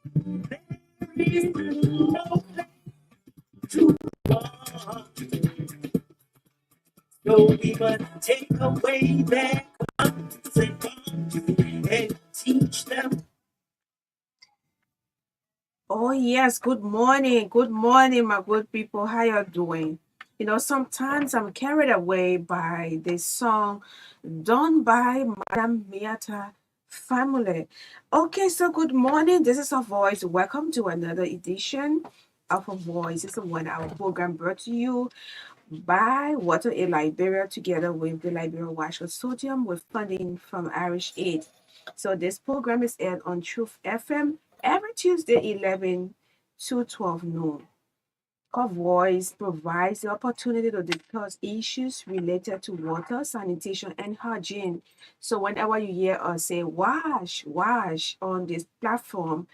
There is no place to run. So we must take away their guns and teach them. Oh yes, good morning. Good morning, my good people. How you doing? You know, sometimes I'm carried away by this song done by Madam Miata family. Okay, so good morning. This is our voice. Welcome to another edition of a voice. This is one our program brought to you by Water Aid Liberia together with the Liberia Wash Consortium with funding from Irish Aid. So this program is aired on Truth FM every Tuesday 11 to 12 noon. Our voice provides the opportunity to discuss issues related to water, sanitation, and hygiene. So whenever you hear us say wash, wash on this platform,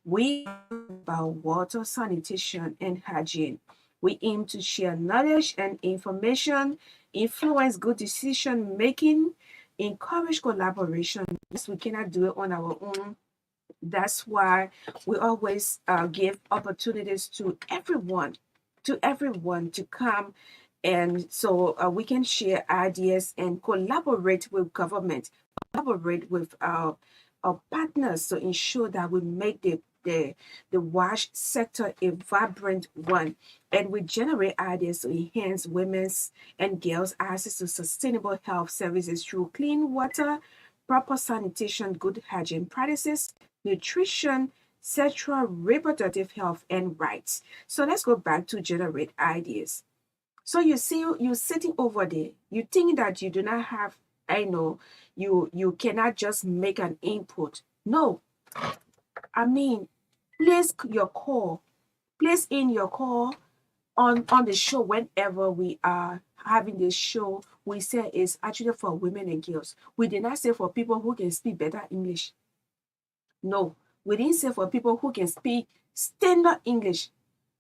we talk about water, sanitation, and hygiene. We aim to share knowledge and information, influence good decision making, encourage collaboration. Yes, we cannot do it on our own. That's why we always give opportunities to everyone to come, and so we can share ideas and collaborate with government, collaborate with our partners to ensure that we make the wash sector a vibrant one, and we generate ideas to enhance women's and girls' access to sustainable health services through clean water, proper sanitation, good hygiene practices, nutrition, sexual reproductive health, and rights. So let's go back to generate ideas. So you see, you're sitting over there. You think that you do not have, I know, you cannot just make an input. No, I mean, place your call, place in your call on the show whenever we are having this show. We say it's actually for women and girls. We did not say for people who can speak better English. No, we didn't say for people who can speak standard English.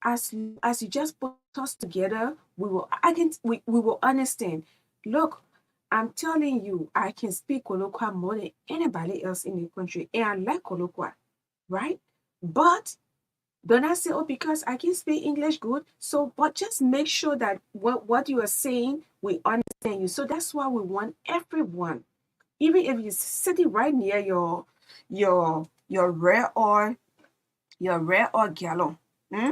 As you just put us together, we will understand. Look, I'm telling you, I can speak Kolokwa more than anybody else in the country, and I like Kolokwa, right? But don't I say, oh, because I can speak English good? So, but just make sure that what you are saying, we understand you. So that's why we want everyone, even if you're sitting right near your rare oil, gallon. Hmm?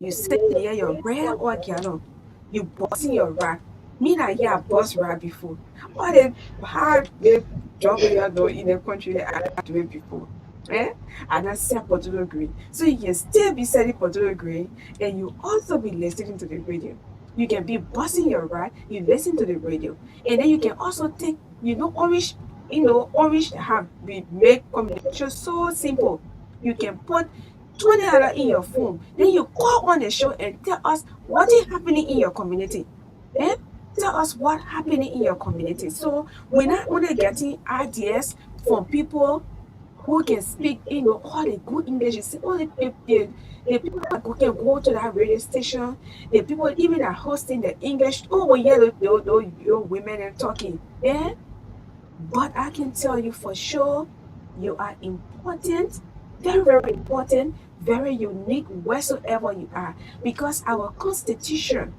You sit near your rare oil gallon, you bossing your rack. Me na hear boss rack before. All the hard job you are doing in the country I do it before. Eh? And I sell potato green. So you can still be selling potato green and you also be listening to the radio. You can be bossing your rack, you listen to the radio. And then you can also take, orange have been made communication so simple. You can put $20 in your phone. Then you call on the show and tell us what is happening in your community. Eh? Tell us what happening in your community. So we're not only getting ideas from people who can speak, all the good English. You see, all the people that can go to that radio station, the people even are hosting the English. Oh, we hear those women are talking. Eh? But I can tell you for sure, you are important, very, very important, very unique wheresoever you are. Because our Constitution,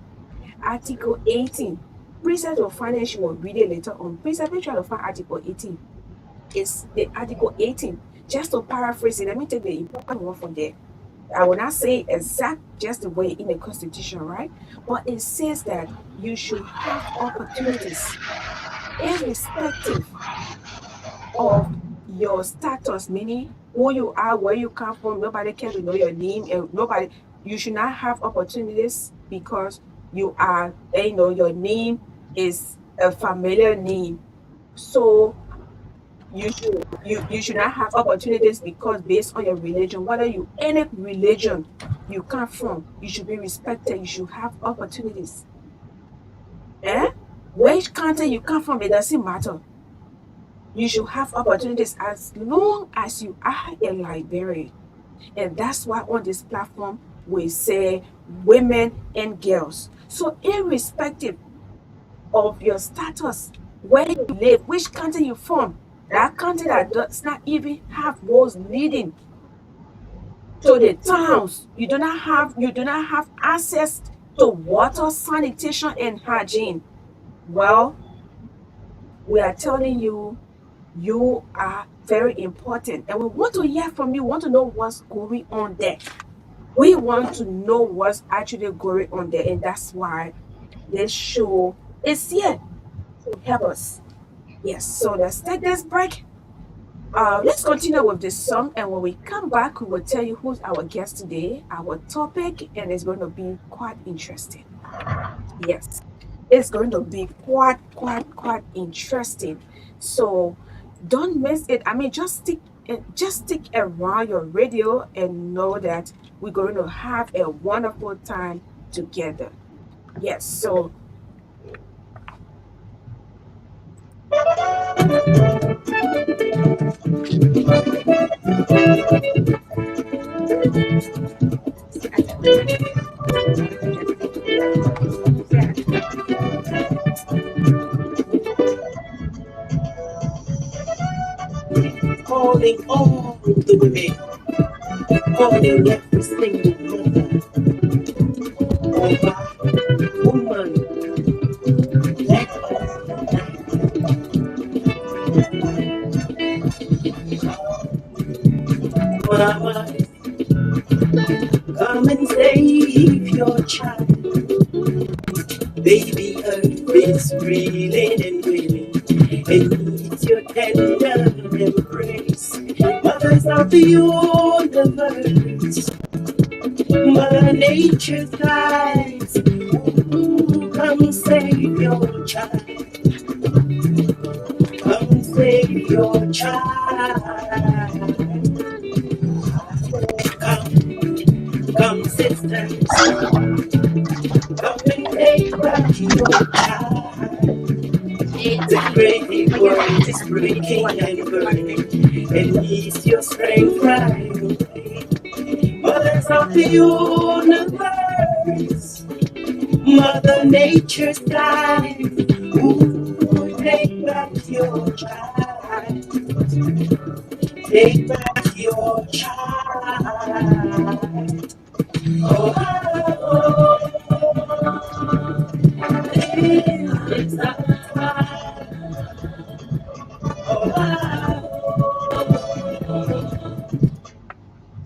Article 18, Princess will find it, she will read it later on. Princess will try to find Article 18. It's the Article 18. Just to paraphrase it, let me take the important one from there. I will not say exact just the way in the Constitution, right? But it says that you should have opportunities irrespective of your status, meaning who you are, where you come from. Nobody can know your name, and nobody. You should not have opportunities because you are. Your name is a familiar name, so you should not have opportunities because based on your religion, whether you any religion you come from, you should be respected. You should have opportunities. Eh? Which country you come from, it doesn't matter. You should have opportunities as long as you are a Liberian. And that's why on this platform we say women and girls. So irrespective of your status, where you live, which country you're from, that country that does not even have those leading to the towns. You do not have access to water, sanitation, and hygiene. Well, we are telling you, you are very important, and we want to hear from you. We want to know what's going on there. We want to know what's actually going on there, and that's why this show is here to help us. Yes, so let's take this break. Let's continue with this song, and when we come back, we will tell you who's our guest today, our topic, and it's going to be quite interesting. Yes, it's going to be quite interesting. So don't miss it. I mean, just stick around your radio and know that we're going to have a wonderful time together. Yes, so calling all the women, calling every single mother, all my woman, let us mama, come and save your child. Baby earth is reeling and wailing, and needs your tender embrace. Mothers of the universe, Mother Nature's guides. Come save your child. Come save your child. Come sisters, come and take back your child. The great world is breaking and burning, and needs your strength right away. Mothers of the universe, Mother Nature's guide. Ooh, take back your child. Take back your child. Oh, oh, oh. It's our time.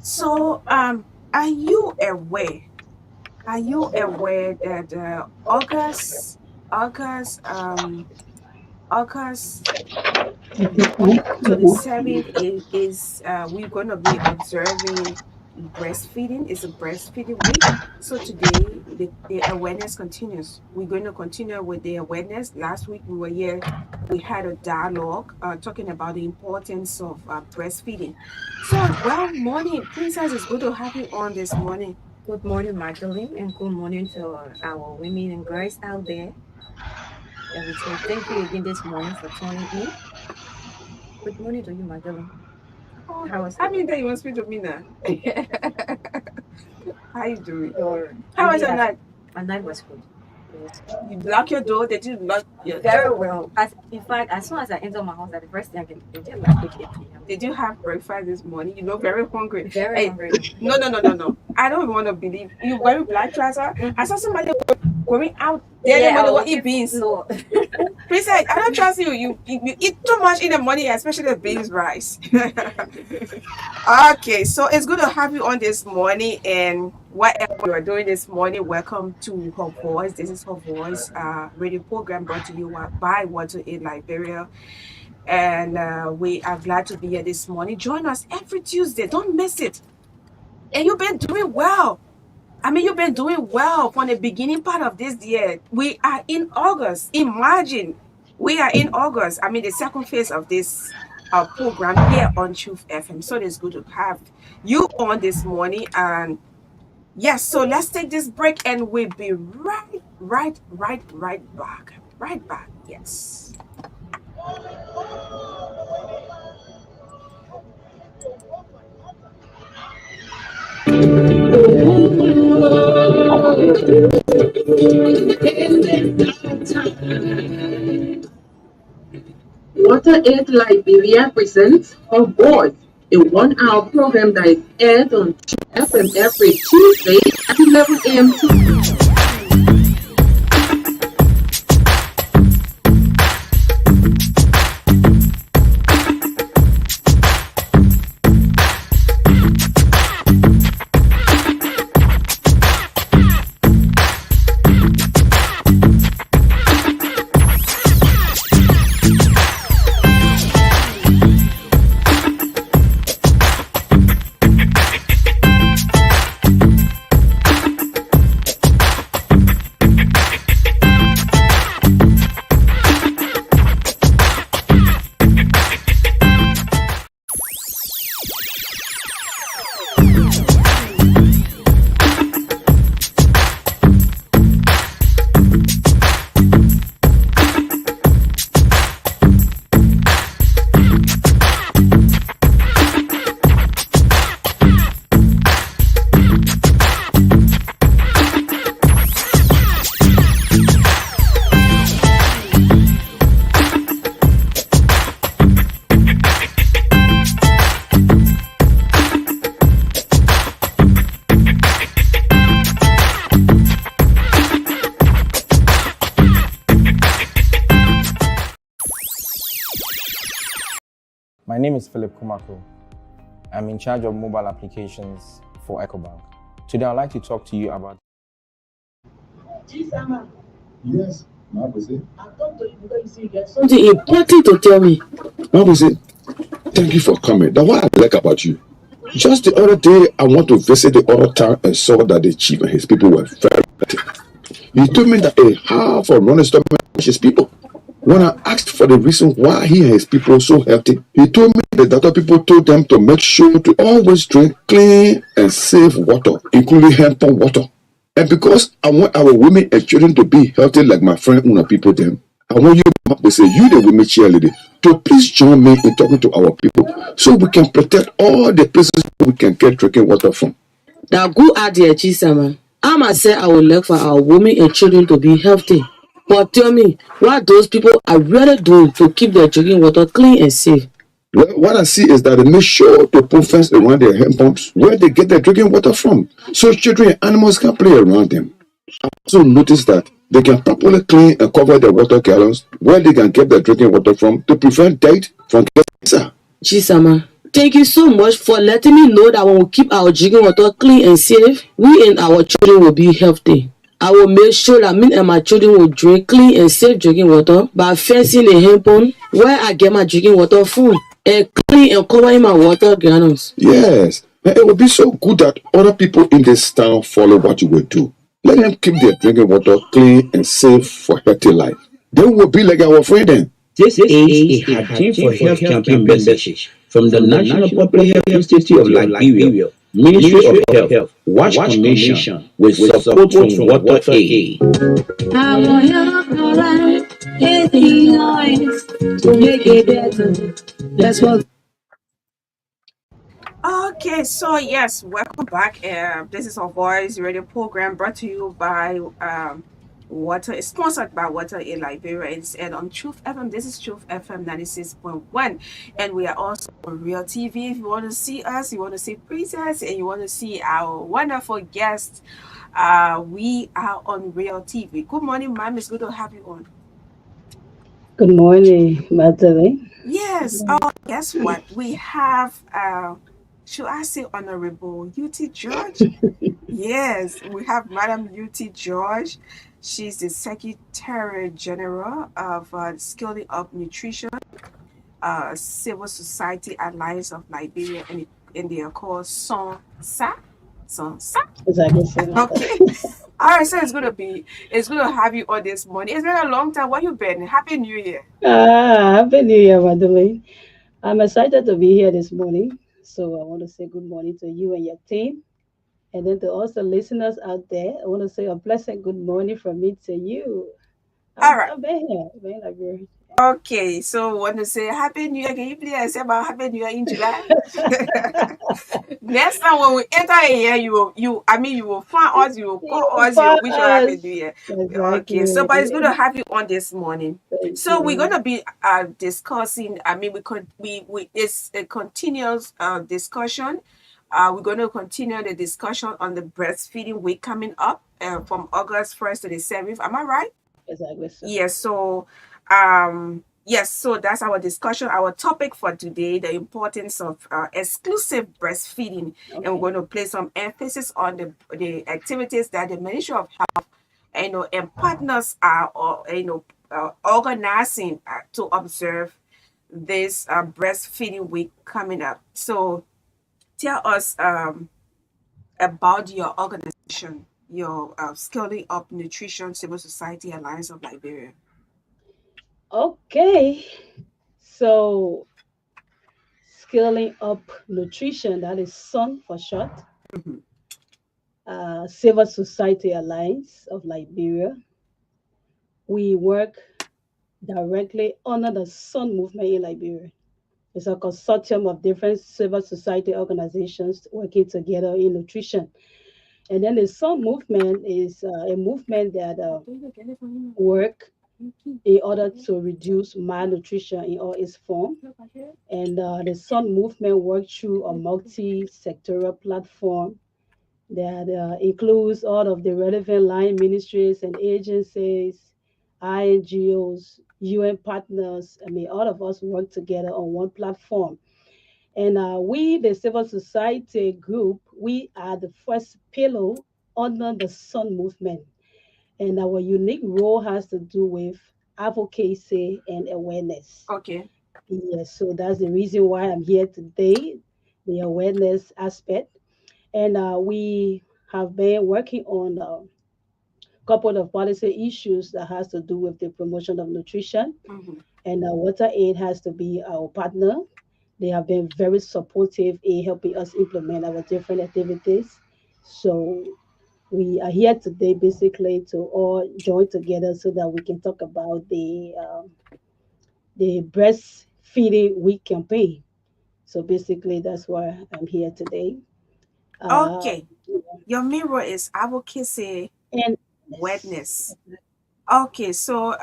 so are you aware? Are you aware that August 27th is we're going to be observing breastfeeding. It's a breastfeeding week. So today the awareness continues. We're going to continue with the awareness. Last week we were here, we had a dialogue talking about the importance of breastfeeding. So well, morning princess, it's good to have you on this morning. Good morning, Magdalene, and good morning to our women and girls out there. And we say thank you again this morning for tuning in. Good morning to you, Magdalene. Oh, How was I mean that you want to speak to me now. How you doing? your How was your night? My night was good. It was You lock your door? Did you lock your very well. In fact, as soon as I enter my house, the first thing I can do is like 8 p.m. Did you have breakfast this morning? You look very hungry. Very Hey, hungry. no. I don't want to believe you wearing black trousers. I saw somebody going out there. Yeah, They want I to will go eat beans. No, Princess, I don't trust you. You eat too much in the morning, especially the beans rice. Okay, so it's good to have you on this morning, and whatever you are doing this morning, welcome to Her Voice. This is Her Voice radio program brought to you by Water in Liberia. And we are glad to be here this morning. Join us every Tuesday. Don't miss it. And you've been doing well. I mean, you've been doing well from the beginning part of this year. We are in August. Imagine we are in August. I mean, the second phase of this program here on Truth FM. So it's good to have you on this morning. And yes, so let's take this break and we'll be right back. Right back. Yes. Water Aid Liberia presents Her Voice, a 1 hour program that is aired on FM every Tuesday at 11 a.m. My name is Philip Kumako. I'm in charge of mobile applications for EcoBank. Today I'd like to talk to you about Zuzah, Yes, Magdalene. I've come to you because you see, you get something important to tell me. Magdalene, thank you for coming. That's what I like about you. Just the other day, I went to visit the other town and saw that the chief and his people were very happy. He told me that a half of running stomach his people. When I asked for the reason why he and his people were so healthy, he told me that other people told them to make sure to always drink clean and safe water, including hemp water. And because I want our women and children to be healthy like my friend Una people them, I want you to say you the women cheerleader to please join me in talking to our people so we can protect all the places we can get drinking water from. That good idea, Zuzah. I must say I would like for our women and children to be healthy. But tell me, what those people are really doing to keep their drinking water clean and safe? Well, what I see is that they make sure to put fence around their hand pumps where they get their drinking water from, so children and animals can play around them. I also notice that they can properly clean and cover their water gallons where they can get their drinking water from to prevent death from cancer. Zuzah, thank you so much for letting me know that when we keep our drinking water clean and safe, we and our children will be healthy. I will make sure that me and my children will drink clean and safe drinking water by fencing a hand pump where I get my drinking water from and clean and covering my water gallons. Yes, and it will be so good that other people in this town follow what you will do. Let them keep their drinking water clean and safe for healthy life. They will be like our friend then. This is a Hygiene for Health campaign message from the National Public Health Institute of Liberia, Ministry of Health, Watch Commission, with support from Water Aid. Our health alright is the noise to make it better. That's what. Okay, so yes, welcome back. This is our voice radio program brought to you by Water. It's sponsored by Water in Liberia. It's aired on Truth FM. This is Truth FM 96.1, and we are also on Real TV. If you want to see us, you want to see Princess, and you want to see our wonderful guests, we are on Real TV. Good morning, ma'am. It's good to have you on. Good morning, Magdalene. Yes. Oh, guess what? We have should I say Honorable UT George? Yes, we have Madam UT George. She's the Secretary General of Scaling Up Nutrition, Civil Society Alliance of Liberia, and they are called Saah. Saah. Exactly, say like that. Okay. All right, so it's gonna have you on this morning. It's been a long time. Where you been? Happy New Year. Happy New Year, Magdalene. I'm excited to be here this morning. So I want to say good morning to you and your team. And then to all the listeners out there, I want to say a blessed good morning from me to you. All right. I've been here, man. I've been here. Okay, so want to say Happy New Year. Can you please say about Happy New Year in July? Next time when we enter a year, you will find us, you will call us, you For will wish us Happy New us. Year. Okay, so Exactly. but it's good to have you on this morning. Thank So we're you. gonna be discussing. We it's a continuous discussion. We're going to continue the discussion on the breastfeeding week coming up from August 1st to the 7th. Am I right? Exactly so. Yes, so that's our discussion, our topic for today, the importance of exclusive breastfeeding. And we're Okay. going to place some emphasis on the activities that the Ministry of Health and partners are organizing to observe this breastfeeding week coming up. So tell us about your organization, your Scaling Up Nutrition Civil Society Alliance of Liberia. Okay. So scaling up nutrition, that is SUN for short, Mhm. Civil Society Alliance of Liberia. We work directly under the SUN movement in Liberia. It's a consortium of different civil society organizations working together in nutrition. And then the SUN movement is a movement that work in order to reduce malnutrition in all its form. And the SUN movement works through a multi-sectoral platform that includes all of the relevant line ministries and agencies, INGOs, UN partners. I mean, all of us work together on one platform. And we, the civil society group, we are the first pillar under the SUN movement. And our unique role has to do with advocacy and awareness. Okay. Yes, so that's the reason why I'm here today, the awareness aspect. And we have been working on a couple of policy issues that has to do with the promotion of nutrition. Mm-hmm. And Water Aid has to be our partner. They have been very supportive in helping us implement our different activities. So we are here today basically to all join together so that we can talk about the breastfeeding week campaign. So basically, that's why I'm here today. Uh, Okay. Your main role is advocacy and wellness. Okay, so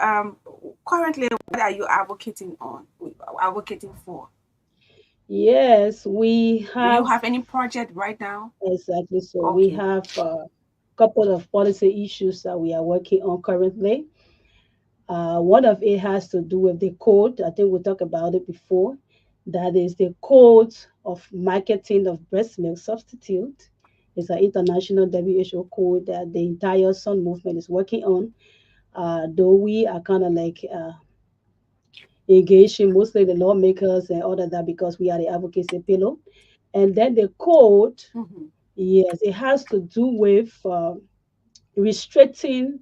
currently what are you advocating on? Advocating for? yes, we Do you have have any project right now? exactly. So we Okay. have a couple of policy issues that we are working on currently. One of it has to do with the code. I think we talked about it before. That is the code of marketing of breast milk substitute. It's an international WHO code that the entire Sun movement is working on. Though we are kind of like engaging mostly the lawmakers and all of that because we are the advocacy pillar. And then the code, Mm-hmm. yes, it has to do with restricting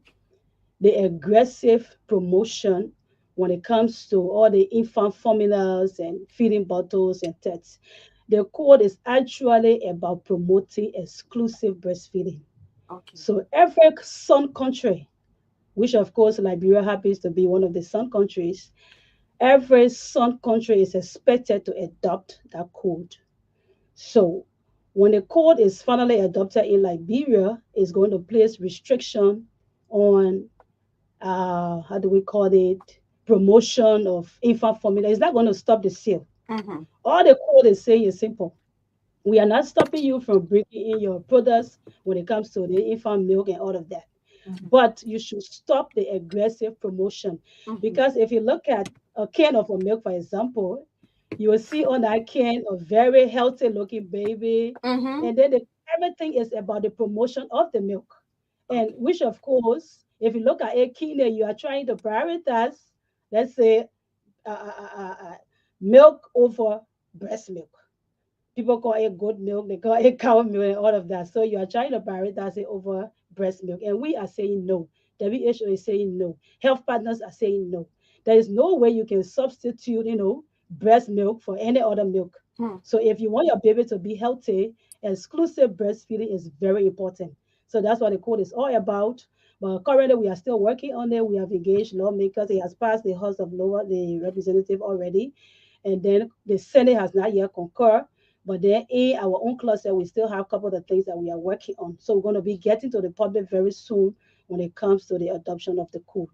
the aggressive promotion when it comes to all the infant formulas and feeding bottles and tests. The code is actually about promoting exclusive breastfeeding. Okay. So every sun country, which of course Liberia happens to be one of the sun countries, every sun country is expected to adopt that code. So when the code is finally adopted in Liberia, it's going to place restriction on how do we call it, promotion of infant formula. It's not going to stop the sale. Mm-hmm. All the code is saying is simple. We are not stopping you from bringing in your products when it comes to the infant milk and all of that. Mm-hmm. But you should stop the aggressive promotion. Mm-hmm. Because if you look at a can of a milk, for example, you will see on that can a very healthy looking baby. Mm-hmm. And then everything is about the promotion of the milk. And Okay. which, of course, if you look at a kidney, you are trying to prioritize, let's say, uh, uh, uh, uh, milk over breast milk. People call it goat milk, they call it cow milk, and all of that. So you are trying to prioritize it over breast milk. And we are saying no. WHO is saying no. Health partners are saying no. There is no way you can substitute, breast milk for any other milk. Hmm. So if you want your baby to be healthy, exclusive breastfeeding is very important. So that's what the code is all about. But currently, we are still working on it. We have engaged lawmakers. It has passed the House of Lower, the representative already, and then the Senate has not yet concurred. But then in our own cluster, we still have a couple of things that we are working on. So we're going to be getting to the public very soon when it comes to the adoption of the code.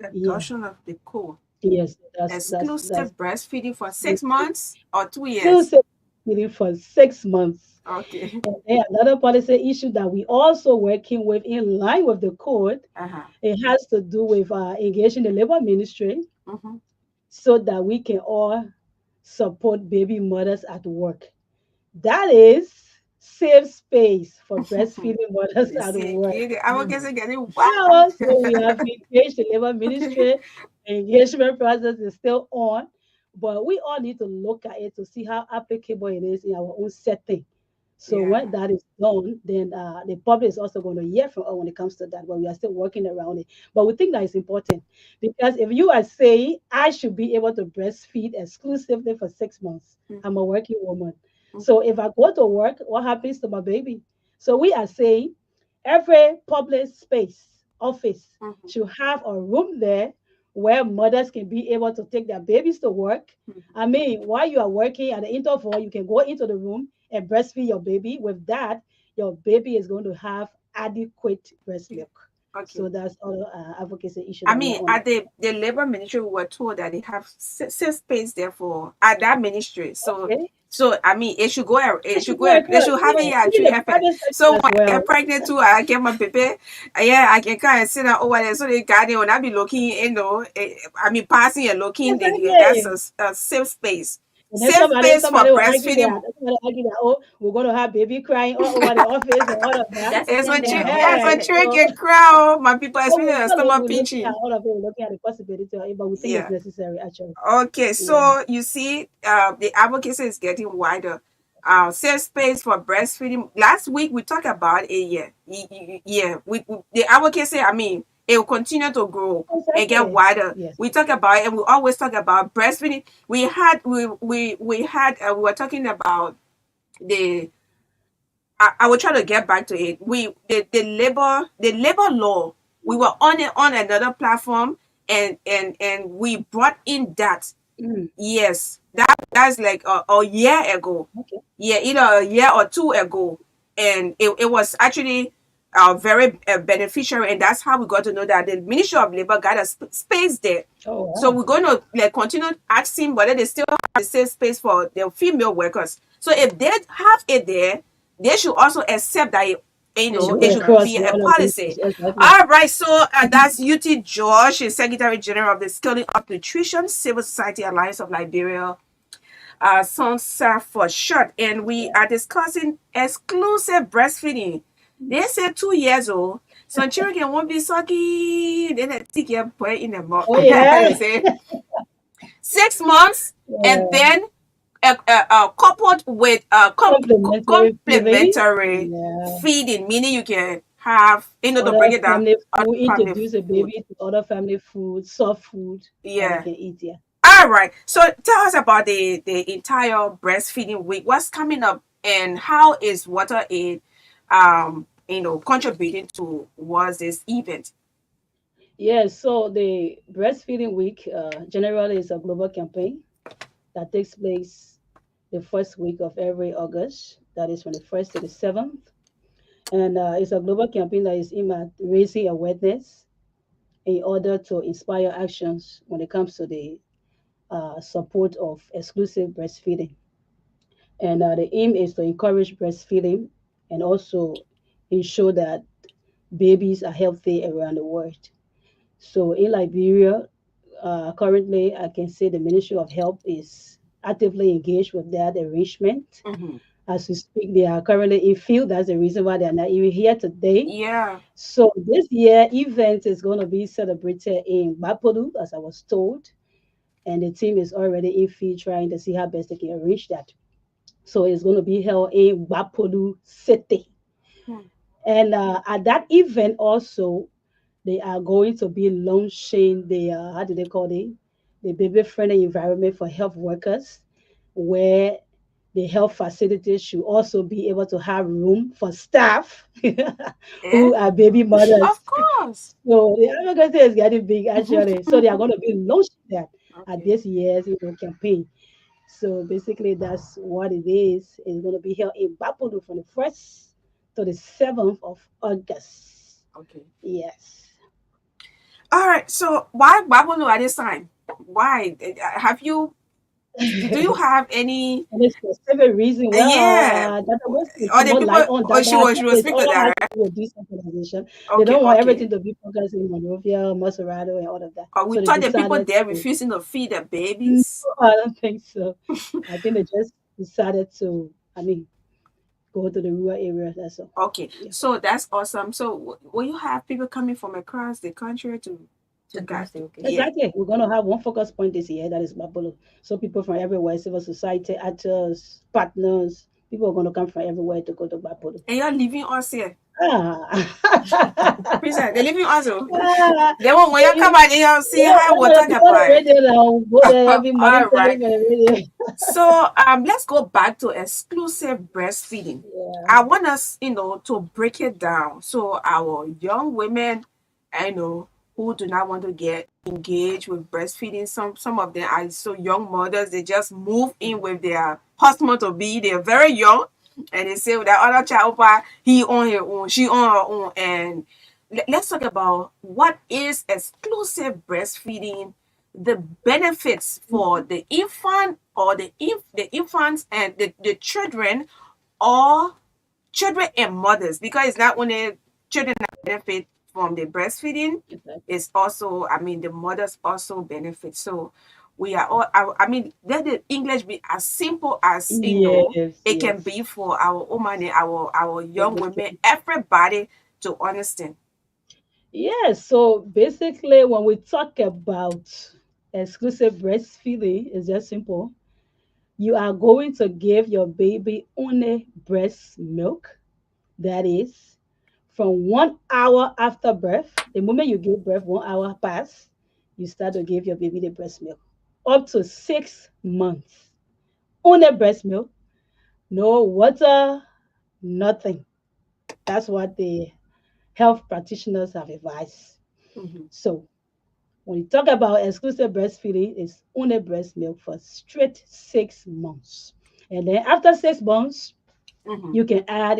Yeah. Adoption of the code. Yes. That's Exclusive breastfeeding for the 6 months or 2 years. exclusive meeting for 6 months. Okay. And then another policy issue that we also working with in line with the code, Uh-huh. it has to do with engaging the labor ministry Mm-hmm. so that we can all support baby mothers at work. That is safe space for breastfeeding mothers You at see, work. the advocacy getting Yeah, wild. so we have engaged the labor ministry. Engagement process is still on, but we all need to look at it to see how applicable it is in our own setting. So Yeah. when that is done, then the public is also going to hear from us when it comes to that. But we are still working around it. But we think that is important because if you are saying I should be able to breastfeed exclusively for 6 months, I'm a working woman. So if I go to work, what happens to my baby? So we are saying every public space, office Mm-hmm. should have a room there where mothers can be able to take their babies to work. I mean, while you are working at the interval, you can go into the room and breastfeed your baby. With that, your baby is going to have adequate breast Yeah. milk. Okay. So that's all advocacy issue I that we are mean, on. at the labor ministry, we were told that they have safe space there for at that ministry. So, Okay. I mean, it should go. It It should should go. go They across, should have it yeah. here at Even Tree the FM. private sector So as when I well. get pregnant too, I get my baby. Yeah, I can kind of sit down over there. So the garden when I be looking, I mean, passing and looking. That's Exactly. a safe space. And then Safe somebody space for somebody will argue breastfeeding. that oh, we're gonna have baby crying all over the office and all of that. That's the It's thing a there. It's a Uh-huh. trick So and crowd. My people, so especially the we're stomach looking at pinching. all of it, we're looking at the possibility of it, but we think it's Yeah. necessary actually. Okay, Yeah. so you see, the advocacy is getting wider. Safe space for breastfeeding. Last week we talked about it. Yeah, yeah. The advocacy. I mean, it will continue to grow and get Exactly. wider. Yes. We talk about it, and we always talk about breastfeeding. We were talking about the. I will try to get back to it. The labor law. We were on it on another platform, and we brought in that. Mm. Yes, that's like a year ago. Okay. Yeah, either a year or two ago, and it was actually very beneficial, and that's how we got to know that the Ministry of Labor got a space there. Oh So wow. we're going to like continue asking whether they still have the same space for the female workers. So if they have it there, they should also accept that It should it go should across be to a all of these policy. exactly. All right, so that's UT George, is Secretary General of the Scaling Up Nutrition Civil Society Alliance of Liberia, Saah for short, and we Yeah. are discussing exclusive breastfeeding. They say 2 years old. Some children won't be sucking, then they take your boy in the mouth. Oh yeah. Say 6 months, and Yeah. then coupled with Complementary feeding. complementary Yeah. feeding, meaning you can have to Other bring it down family other food, family introduce a food. baby to other family food, soft food that they Yeah. can eat. Yeah. All right. So tell us about the entire breastfeeding week. What's coming up, and how is Water Aid contributing towards this event? Yes, so the breastfeeding week generally is a global campaign that takes place the first week of every August. That is from the 1st to the 7th. And it's a global campaign that is aimed at raising awareness in order to inspire actions when it comes to the support of exclusive breastfeeding. And the aim is to encourage breastfeeding and also ensure that babies are healthy around the world. So in Liberia, currently, I can say the Ministry of Health is actively engaged with that arrangement. Mm-hmm. As we speak, they are currently in field. That's the reason why they are not even here today. Yeah. So this year event is going to be celebrated in Bapodu, as I was told, and the team is already in field trying to see how best they can arrange that. So it's going to be held in Bapodu City. Hmm. And at that event also, they are going to be launching the how do they call it? The baby friendly environment for health workers, where the health facilities should also be able to have room for staff who are baby mothers. Of course. So the advocacy is getting big actually. So they are going to be launching that at Okay. this year's campaign. So basically, that's what it is. It's going to be held in Bapuru from the 1st to the 7th of August. Okay. Yes. All right. So why Babylon at this time? Why have you? Do you have any? Any specific reason? Well, Yeah. that I want to Or put the more people? light on Or that. she That will it's speak to all that, has to right? do with decentralization. They Okay. don't want Okay. everything to be focused in Monrovia, Maserado, and all of that. Or we So they thought the people decided there to. refusing to feed the No, babies. I don't think so. I think they just decided to. I mean, go to the rural area. That's all. Okay. Yeah. So that's awesome. So will you have people coming from across the country to To get? grass the occasion. Yeah. Exactly. We're going to have one focus point this year, that is Babolo. So people from everywhere, civil society, actors, partners, people are going to come from everywhere to go to Babolo. And you're leaving us here. Ah. Princess, they leaving us. Oh. Ah. They won't when you come out and you see Yeah, how I'm we'll gonna talk be on the about radio now. Go there it. every morning, All telling right. for the radio. So let's go back to exclusive breastfeeding. Yeah. I want us, to break it down. So our young women, I know, who do not want to get engaged with breastfeeding. Some of them are so young mothers, they just move in with their husband to be. They're very young, and they say with that other child, he on her own, she on her own. And let's talk about what is exclusive breastfeeding, the benefits for the infant or the infants and the children, or children and mothers, because it's not only children that benefit from the breastfeeding, Exactly. it's also, I mean, the mothers also benefit. So we are all, I mean, let the English be as simple as Yes, it can yes. be for our women and our young women, Everything. everybody to understand. Yes. So basically, when we talk about exclusive breastfeeding, it's just simple. You are going to give your baby only breast milk. That is from 1 hour after birth. The moment you give birth, 1 hour pass, you start to give your baby the breast milk. Up to 6 months. Only breast milk, no water, nothing. That's what the health practitioners have advised. Mhm. So when you talk about exclusive breastfeeding, it's only breast milk for straight 6 months. And then after 6 months, Mhm. you can add,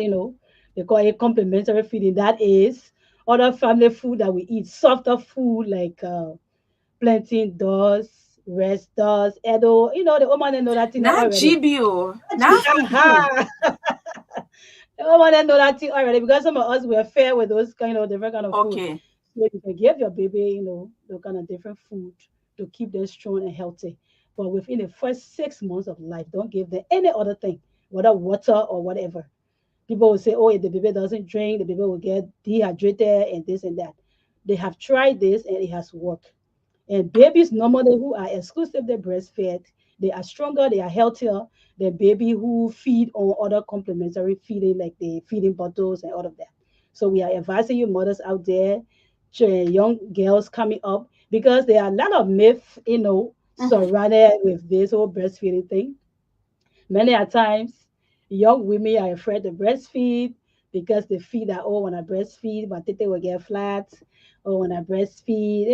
they call it complementary feeding. That is other family food that we eat, softer food like plantain does, rest does, edo. The woman know that thing Not already. GBO, not fufu. Aha! The woman know that thing already because some of us were fair with those different kind of food. Okay. So you can give your baby, the kind of different food to keep them strong and healthy. But within the first 6 months of life, don't give them any other thing, whether water or whatever. People will say, oh, if the baby doesn't drink, the baby will get dehydrated and this and that. They have tried this and it has worked. And babies normally who are exclusively breastfed, they are stronger, they are healthier than baby who feed on other complementary feeding like the feeding bottles and all of that. So we are advising you mothers out there, young girls coming up, because there are a lot of myths, Mhm. surrounded with this whole breastfeeding thing. Many a times, young women are afraid to breastfeed because they feel that, oh, when I breastfeed, my tete will get flat. Or when I breastfeed,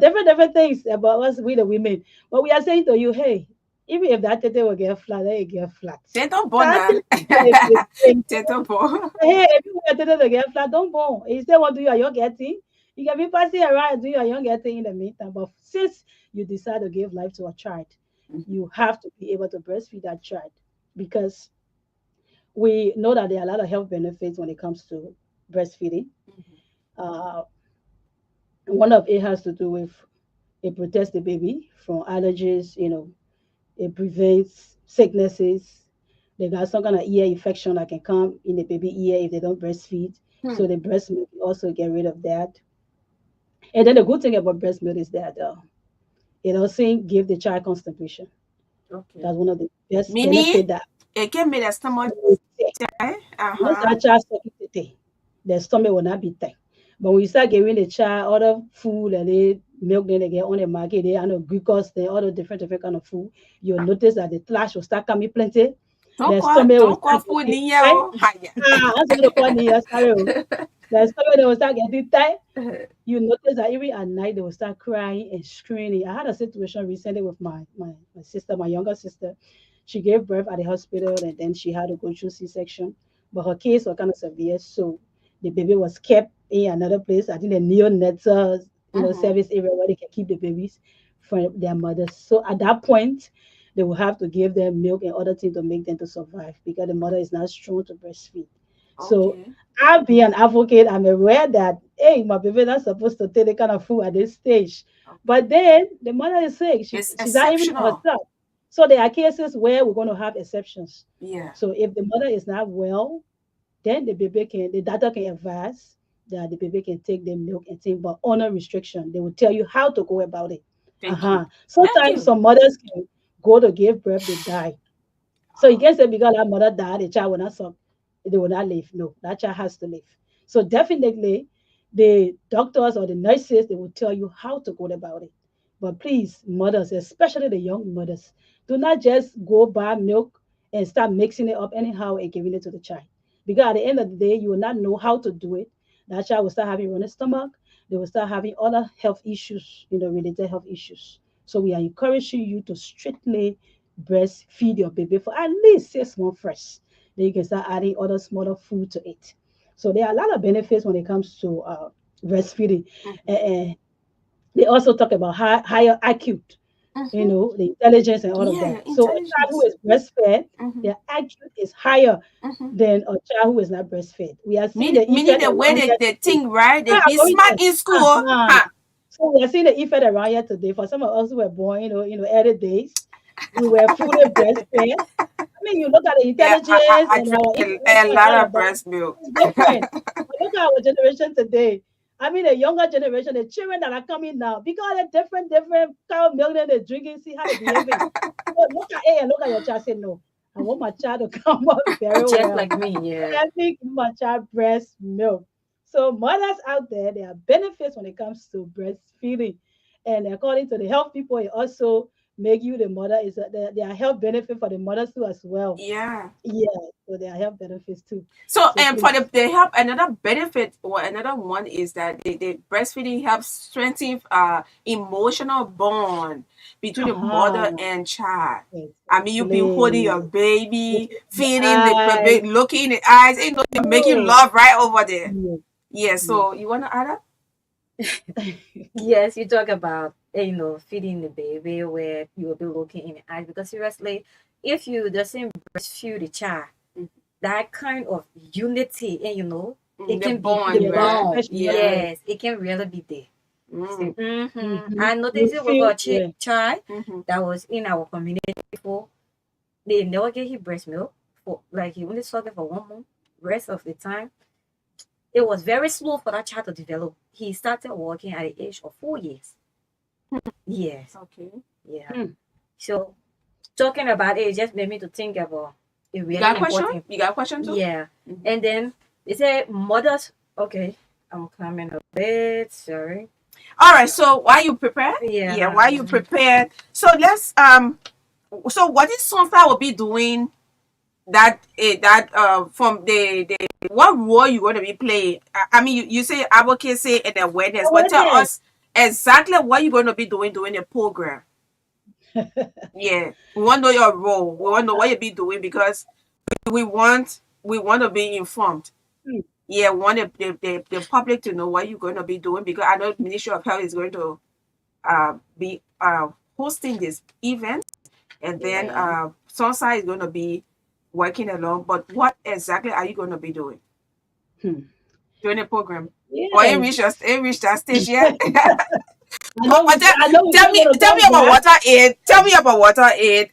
different things about us, we the women. But we are saying to you, hey, even if that tete will get flat, then it get flat. Teto That bona. is the thing. Teto bo. Hey, if you want tete to get flat, don't go. Instead, what do you are you getting? You can be passing around, do you are you getting in the meantime. But since you decide to give life to a child, you have to be able to breastfeed that child because we know that there are a lot of health benefits when it comes to breastfeeding. Uh, one of it has to do with it protects the baby from allergies, it prevents sicknesses. They got some kind of ear infection that can come in the baby ear if they don't breastfeed. Hmm. So the breast milk also get rid of that. And then the good thing about breast milk is that it also give the child constipation. Okay. That's one of the best Meaning, benefit that it can make the stomach tight. once Uh-huh. that child stop eating, the stomach will not be tight. But when you start giving the child other food and they milk, then they get on the market, they know glucose, they all the different kind of food, you'll notice that the flash will start coming plenty. Their stomach will don't call start food getting near. tight. Oh, hiya. That's what they call near, sorry. Their stomach they will start getting tight. You notice that even at night they will start crying and screaming. I had a situation recently with my sister, my younger sister. She gave birth at the hospital and then she had to go through C-section. But her case was kind of severe, so the baby was kept in another place. I think the neonatal, service area where they can keep the babies from their mothers. So at that point, they will have to give them milk and other things to make them to survive because the mother is not strong to breastfeed. So Okay. I'll be an advocate. I'm aware that hey, my baby not supposed to take the kind of food at this stage. Okay. But then the mother is sick. It's She's not even exceptional. herself. So there are cases where we're going to have exceptions. Yeah. So if the mother is not well, then the doctor can advise that the baby can take the milk and things, but under restriction. They will tell you how to go about it. Thank you. Thank Sometimes you. some mothers can go to give birth, they die. So you can't say because that mother died, the child will not suck, they will not live. No, that child has to live. So definitely the doctors or the nurses they will tell you how to go about it. But please, mothers, especially the young mothers, do not just go buy milk and start mixing it up anyhow and giving it to the child. Because at the end of the day, you will not know how to do it. That child will start having running stomach, they will start having other health issues, related health issues. So we are encouraging you to strictly breastfeed your baby for at least 6 months first. Then you can start adding other smaller food to it. So there are a lot of benefits when it comes to breastfeeding. And they also talk about higher IQ, the intelligence and all of Yeah, that. So a child who intelligence. is breastfed, Mm-hmm. their IQ is higher Mm-hmm. than a child who is not breastfed. We are seeing the Meaning effect the way around here they today. think, right? They Yeah, be going smart there. in school. Uh-huh. Huh. So we are seeing the effect around here today. For some of us who were born, early days, we were fully breastfed. I mean, you look at the Yeah, intelligence I and our drink a interaction and lot all of of that. breast milk. It's different. But look at our generation today. I mean, the younger generation, the children that are coming now, because of different kind of milk that they're drinking, see how they're behaving. So look at A and look at your child. Say, no, I want my child to come up very Just well. like me, So yeah. let me give my child breast milk. So mothers out there, there are benefits when it comes to breastfeeding. And according to the health people, it also make you the mother is there are health benefit for the mothers too as well. Yeah. Yeah, so there are health benefits too. So, So and for please, they help another benefit or another one is that the breastfeeding helps strengthen emotional bond between the uh-huh, mother and child. I mean, you be holding your exactly. baby, Looking in the feeding the eyes. baby, looking in the eyes, they make you Oh, love right over there. yes, Yeah. yes. So you wanna add up? Yes, you talk about feeding the baby where you will be looking in the eyes because seriously, if you doesn't breastfeed the child, that kind of unity and it The can be the bond, Yeah, that right? bond. special Yeah. bond. Yes, it can really be there. Mm. Mm-hmm. I You noticed it with feel, a yeah. child Mm-hmm. that was in our community before. They never gave him breast milk for like he only sucked for 1 month. Rest of the time, it was very slow for that child to develop. He started walking at the age of 4 years. Yes, Okay. yeah. Hmm. So talking about it just made me to think about a You got really a question? important. You got a question too? Yeah, Mhm. and then they say mothers. Okay, I'm coming a bit. Sorry. All right. So while you prepare, yeah, Yeah. while you prepare, so let's so what is Sunflower will be doing that from the what role you going to be playing? I mean, you say advocacy and awareness, but tell Awareness. us exactly what you're going to be doing during the program. Yeah, we want to know your role. We want to know what you be doing because we want to be informed. Hmm. Yeah, we want the public to know what you're going to be doing because I know the Ministry of Health is going to be hosting this event, and then Yeah. Sunshine is going to be working along. But what exactly are you going to be doing Hmm. during the program? Or Yes. ain't reached that stage yet? I But know we I know we're tell not me gonna tell me go about back. water aid. Tell me about water aid.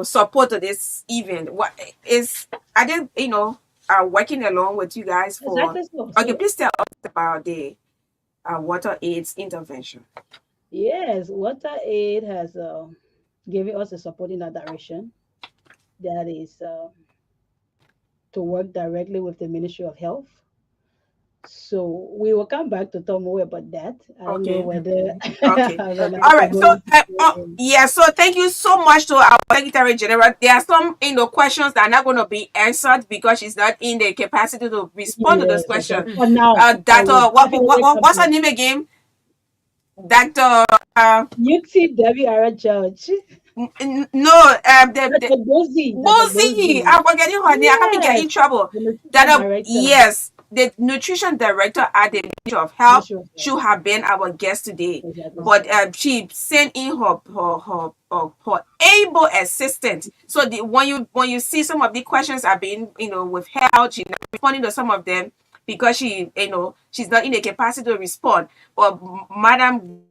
Support to this event. What is I did working along with you guys for. Exactly so. Okay, So please tell us about the water aids intervention. yes, Water Aid has given us a support in that direction. That is to work directly with the Ministry of Health So we will come back to talk more about that. I don't know Okay. whether Okay. Okay. Renata All right. So, going to yeah. So, thank you so much to our Secretary General. There are some, questions that are not going to be answered because she's not in the capacity to respond to those yes, okay. questions. For now, I will Doctor, definitely come what's her back. name again? Doctor. UT Debbie Ara Judge. No. The Dr. Gozi. Dr. Bozi, Gozi. I'm forgetting her name. I can't get Yes. in trouble. The nutrition That director. yes, the nutrition director at the Ministry of Health Ministry of Health. should have been our guest today, Exactly. but she sent in her able assistant. So when you see some of the questions are being withheld, she's not responding to some of them because she's not in a capacity to respond. But Madam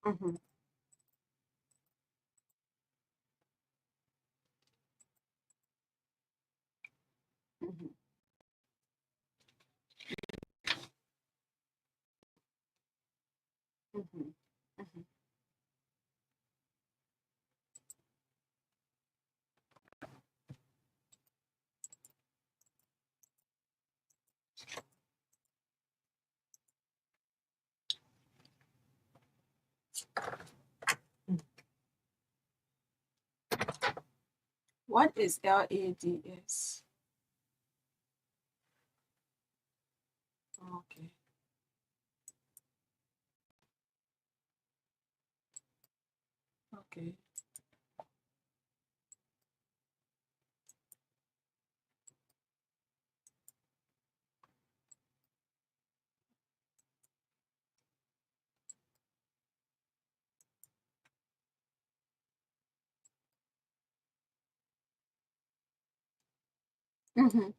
Mhm. Mhm. Mhm. Mhm. What is LADS? Okay. Okay. Mhm.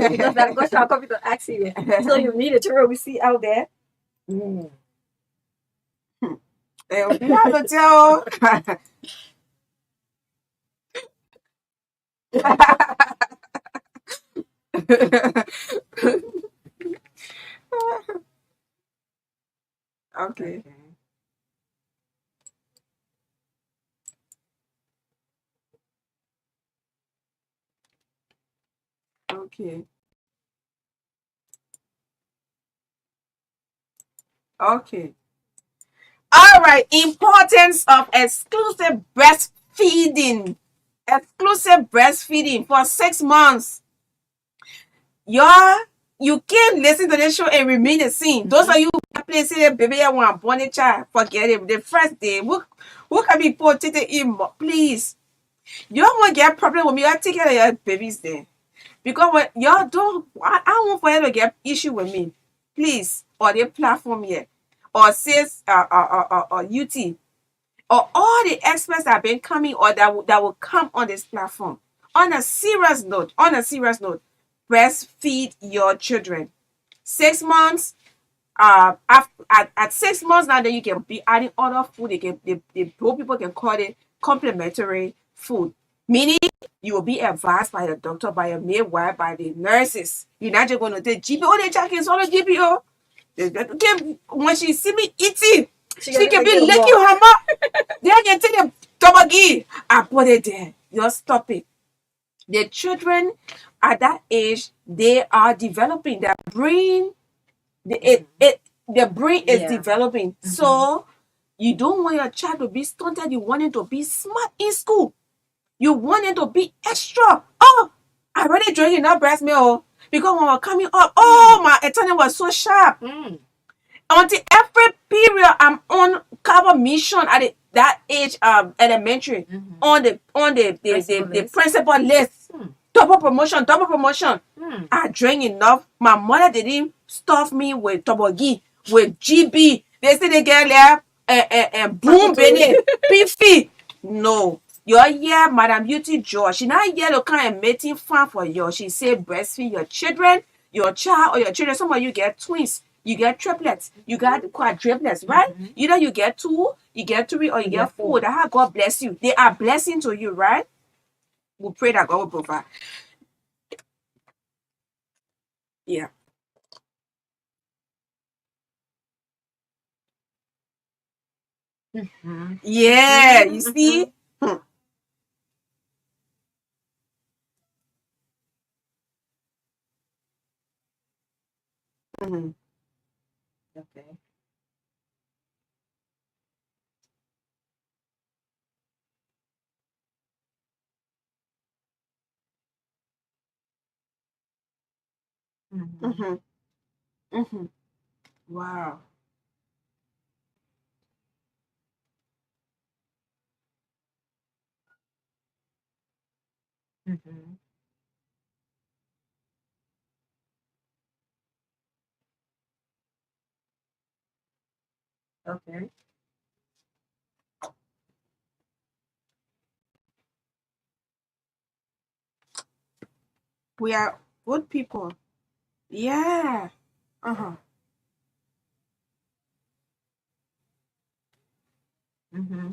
Because that question I'm coming to ask you. So you need a children we see out there. Mm. We have to tell. Okay. Okay. Okay. Okay. All right. Importance of exclusive breastfeeding. Exclusive breastfeeding for 6 months. Y'all, you can't listen to this show and remain the same. Those of you who play say the baby I want born a child, forget it. The first day, who can be put in, please. You don't want to get problem with me. I take care of your babies then. Because when y'all don't, I don't want for you to get issue with me. Please, or the platform here, or says or UT, or all the experts that have been coming or that will come on this platform. On a serious note, breastfeed your children. 6 months, at 6 months now, then you can be adding other food. The poor people can call it complementary food. Meaning you will be advised by the doctor, by your midwife, by the nurses. You're not just going to take GP. Oh, they check is all the GP. Oh, when she see me eating, she can be licking her mouth. Then I can take the toboggy. I put it there. Just stop it. The children at that age, they are developing. Their brain, the brain is Yeah. developing. So you don't want your child to be stunted. You want him to be smart in school. You want him to be extra. Oh, I already drank enough breast milk because when we're coming up, oh, my attorney was so sharp. Mm. Until every period I'm on cover mission at that age, elementary, on the principal list. Double promotion, double promotion. I drank enough. My mother didn't stuff me with tobogi, with GB. They say they get there and boom, baby, beefy. No. Your year, Madam Beauty George, she not here to kind of mating fun for you. She say breastfeed your children, your child or your children. Some of you get twins, you get triplets, you got quadruplets, right? Either you get two, you get three, or you get four. That's how God bless you. They are blessing to you, right? We pray that God will provide. Yeah. Yeah, you see? Hmm. Mhm. Okay. Mhm. Mhm. Wow. Okay. We are good people. Yeah. Uh-huh. Mm-hmm.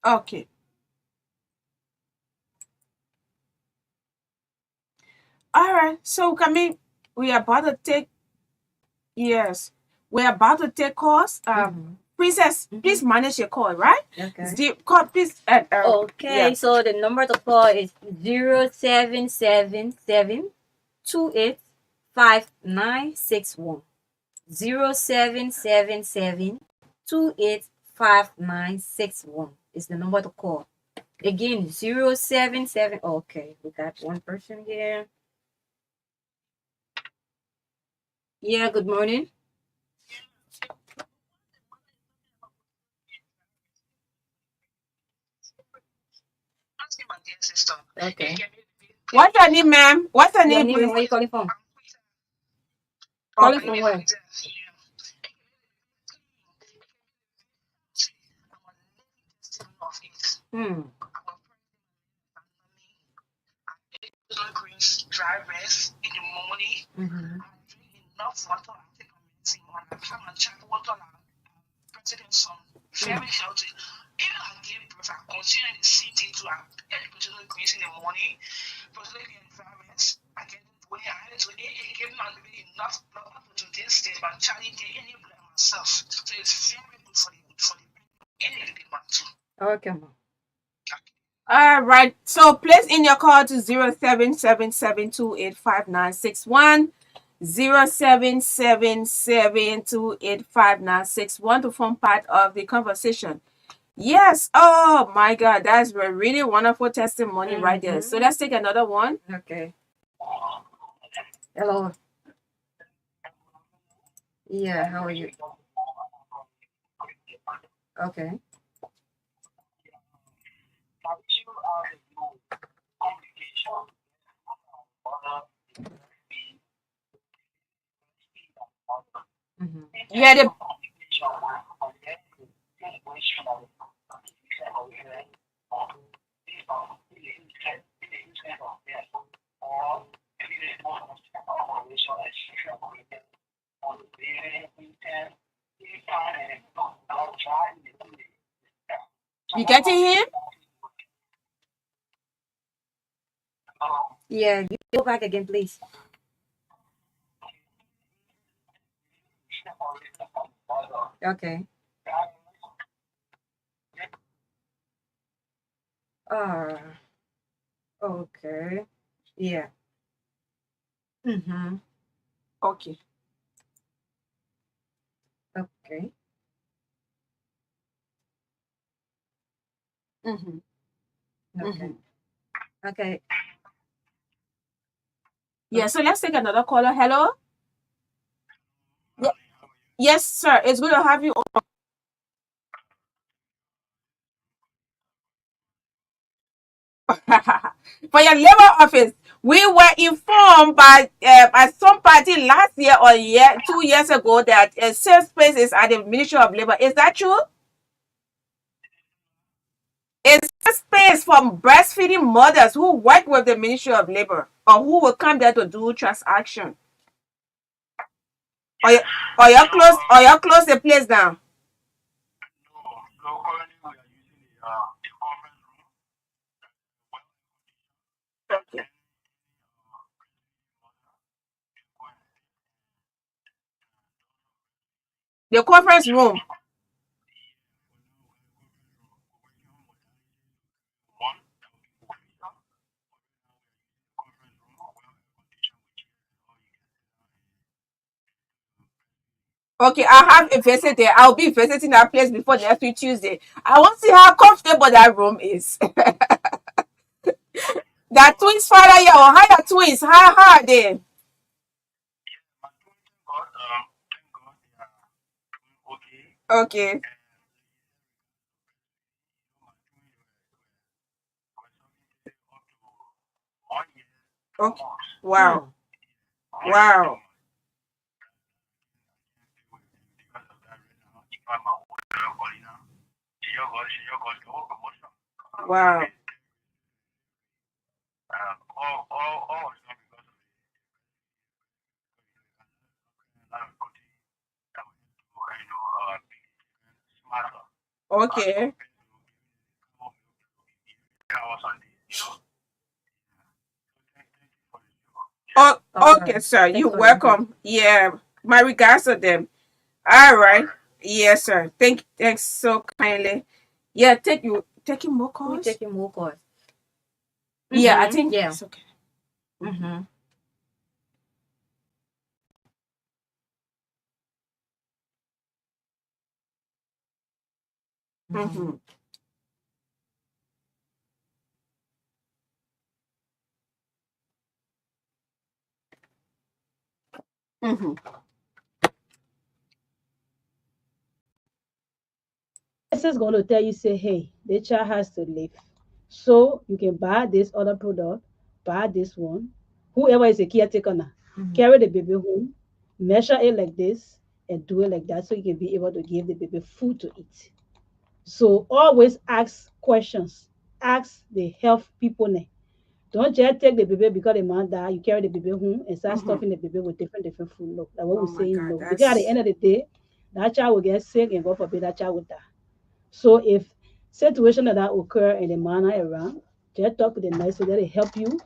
Okay. All right. So, Camille, we are about to take, yes, we're about to take calls. Mm-hmm. Princess, please Mm-hmm. manage your call, right? Okay. Call, please. Okay, Yeah. so the number to call is 0777285961. 0777285961 is the number to call. Again, 077. Okay, we got one person here. Yeah, good morning. Okay. What's your name, ma'am? What's your Your name, name and please? where you calling from? Calling Okay. from where? Hmm. Mm-hmm. Okay, ma. All right. So place in your call to 0777285961. 0777285961 to form part of the conversation. Yes. Oh my God. That's a really wonderful testimony right there. So let's take another one. Okay. Hello. Yeah, how are you? Okay. Mm-hmm. Yeah, the you getting him? Yeah, you go back again, please. Okay. Uh, okay. Yeah. Mm-hmm. Okay. Okay. Mm-hmm. Okay. Mm-hmm. Okay. Yeah, so let's take another caller. Hello? Yeah. Yes, sir. It's good to have you. For your labor office. We were informed by some party last year or 2 years ago that a safe space is at the Ministry of Labor. Is that true? A safe space for breastfeeding mothers who work with the Ministry of Labor or who will come there to do transaction. Or you, or you close the place down. Okay. The conference room. Okay, I have a visit there. I'll be visiting that place before next week Tuesday. I want to see how comfortable that room is. That twins father, yeah, or higher twins. How are they? Okay. Okay. Wow. Hmm. Wow. Wow. Okay. Oh, All okay, right. sir. Thanks You're for the input. welcome. Yeah. My regards to them. All right. Yes, sir. Thanks so kindly. Yeah, taking more We calls? taking more calls. Yeah, I think Yeah. it's okay. Mm-hmm. Mm-hmm. Mm-hmm. Mm-hmm. This is going to tell you, say, hey, the child has to live. So you can buy this other product, buy this one. Whoever is a caretaker now, Mm-hmm. carry the baby home, measure it like this, and do it like that so you can be able to give the baby food to eat. So always ask questions. Ask the health people now. Don't just take the baby because the man died. You carry the baby home and start Mm-hmm. stuffing the baby with different food. Look, like what Oh we're my saying, God, no. Because at the that's end of the day, that child will get sick and God forbid that child will die. So if situation like that occur and the man are around, just talk to the nurse so that they help you.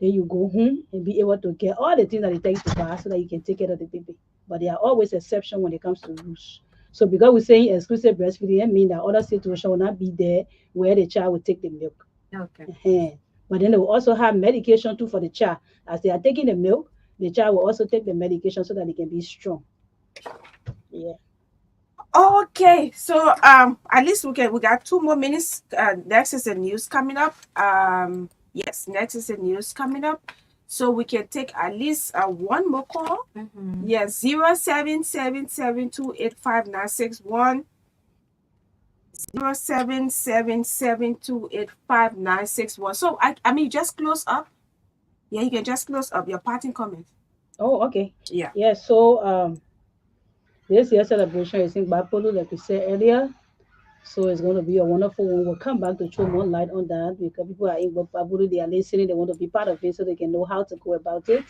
Then you go home and be able to get all the things that they take to buy so that you can take care of the baby. But there are always exceptions when it comes to rules. So because we're saying exclusive breastfeeding, it means that other situation will not be there where the child will take the milk. Okay. But then they will also have medication too for the child. As they are taking the milk, the child will also take the medication so that they can be strong. Yeah. okay. So at least we got 2 more minutes. Next is the news coming up. Yes, next is the news coming up. So we can take at least one more call. Mm-hmm. Yes, 0777285961. 0777285961. So I mean just close up. Yeah, you can just close up your parting comment. Oh, okay. Yeah. Yeah. So this year's celebration is in Bapolo, like we said earlier. So it's going to be a wonderful one. We'll come back to throw more light on that because people are in Bapolo, they are listening, they want to be part of it so they can know how to go about it.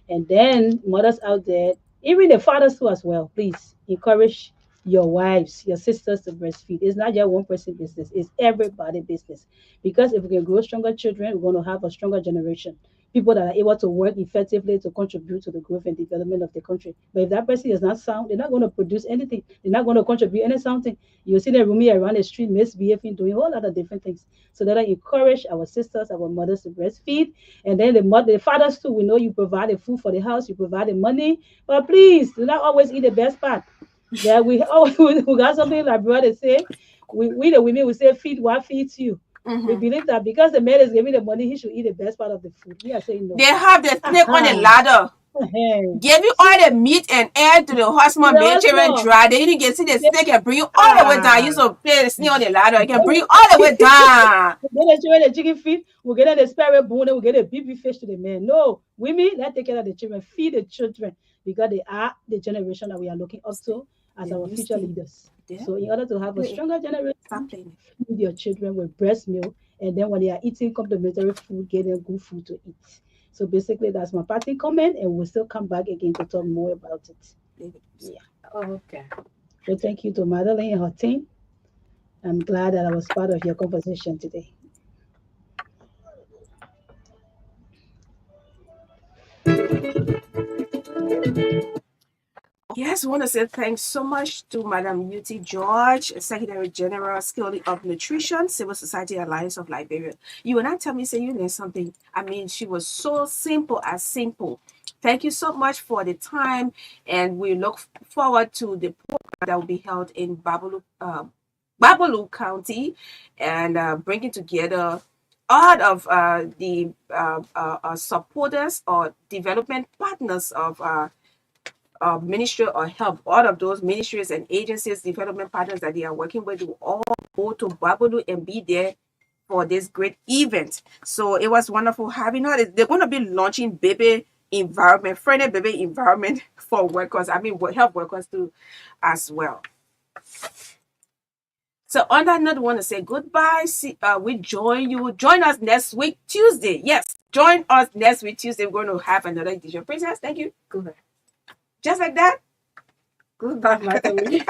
And then mothers out there, even the fathers too as well, please encourage your wives, your sisters to breastfeed. It's not just one person business, it's everybody business. Because if we can grow stronger children, we're going to have a stronger generation. People that are able to work effectively to contribute to the growth and development of the country. But if that person is not sound, they're not going to produce anything. They're not going to contribute any something. You see them roaming around the street, misbehaving, doing a whole lot of different things. So that I encourage our sisters, our mothers to breastfeed, and then the fathers too. We know you provide the food for the house, you provide the money, but please do not always eat the best part. Yeah, we always we got something like brother say. We the women we say feed what feeds you. We Mm-hmm. believe that because the man is giving the money, he should eat the best part of the food. We are saying no. They have the snake on the Aha. ladder. Give you See, all the meat and air to the husband, the make children husband, dry. Then you can see the snake and bring you all the way down. You ah, used to play the snake on the ladder. You can bring you all the way down. we get the children the chicken feed, we get the spare bone, we get the baby fish to the men. No, women, let's take care of the children, feed the children because they are the generation that we are looking up to as The our news future thing. leaders. Yeah. So, in order to have a Play it. stronger Stop generation, playing it. feed your children with breast milk, and then when they are eating complementary food, get them good food to eat. So, basically, that's my parting comment, and we'll still come back again to talk more about it. Play it. Yeah. Okay. So, thank you to Magdalene and her team. I'm glad that I was part of your conversation today. Yes, I want to say thanks so much to Madam UT George, Secretary General, Skilling of Nutrition, Civil Society Alliance of Liberia. You and I tell me, say you learned something. I mean, she was so simple as simple. Thank you so much for the time, and we look forward to the program that will be held in Babalu County, and bringing together all of the supporters or development partners of Ministry of Health, all of those ministries and agencies, development partners that they are working with, will all go to Babalu and be there for this great event. So it was wonderful having her. They're going to be launching baby environment, friendly baby environment for workers. I mean, health workers too, as well. So on that note, I want to say goodbye. We join us next week, Tuesday. Yes, join us next week, Tuesday. We're going to have another edition. Princess, thank you. Goodbye. Just like that. Goodbye, Magdalene.